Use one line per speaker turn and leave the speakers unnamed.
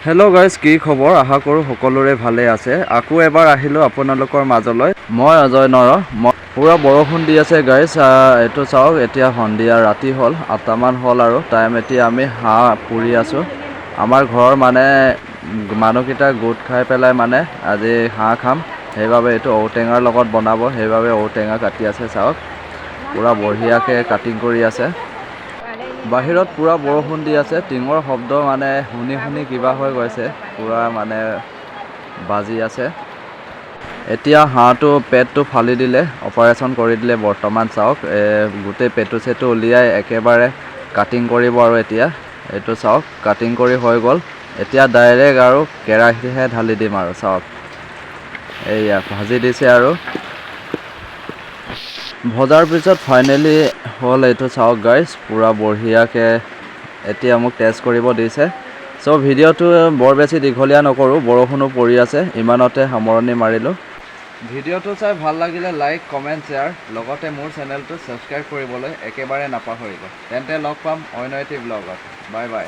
Hello' guys, কি খবৰ? আশা কৰোঁ সকলোৰে ভালে আছে। আকৌ এবাৰ আহিলোঁ আপোনালোকৰ মাজলৈ। মই অজয় নৰ। পূৰা বৰষুণ দি আছে গাইজ। এইটো চাওক, এতিয়া সন্ধিয়া ৰাতি হ'ল, 8টামান হ'ল আৰু টাইম। এতিয়া আমি হাঁহ পুৰি আছোঁ। আমাৰ ঘৰৰ মানুহকেইটা গোট খাই পেলাই আজি হাঁহ খাম। সেইবাবে এইটো ঔটেঙাৰ লগত বনাব, সেইবাবে ঔটেঙা কাটি আছে চাওক। পূৰা বঢ়িয়াকৈ কাটিং কৰি আছে। বাহিৰত পূৰা বৰষুণ দি আছে। টিঙৰ শব্দ শুনি শুনি কিবা হৈ গৈছে। পূৰা বাজি আছে। এতিয়া হাঁহটো পেটটো ফালি দিলে, অপাৰেশ্যন কৰি দিলে বৰ্তমান চাওক। গোটেই পেটু চেটু উলিয়াই একেবাৰে কাটিং কৰিব আৰু এতিয়া এইটো চাওক, কাটিং কৰি হৈ গ'ল। এতিয়া ডাইৰেক্ট আৰু কেৰাহীহে ঢালি দিম আৰু চাওক। এইয়া ভাজি দিছে আৰু ভজাৰ পিছত ফাইনেলি হ'ল এইটো চাওক গাইজ। পূৰা বঢ়িয়াকৈ এতিয়া মোক টেষ্ট কৰিব দিছে। চ' ভিডিঅ'টো বৰ বেছি দীঘলীয়া নকৰোঁ, বৰষুণো পৰি আছে, ইমানতে সামৰণি মাৰিলোঁ। ভিডিঅ'টো চাই ভাল লাগিলে লাইক, কমেণ্ট, শ্বেয়াৰ, লগতে মোৰ চেনেলটো ছাবস্ক্ৰাইব কৰিবলৈ একেবাৰে নাপাহৰিব। তেন্তে লগ পাম অন্য এটি ব্লগত। Bye bye.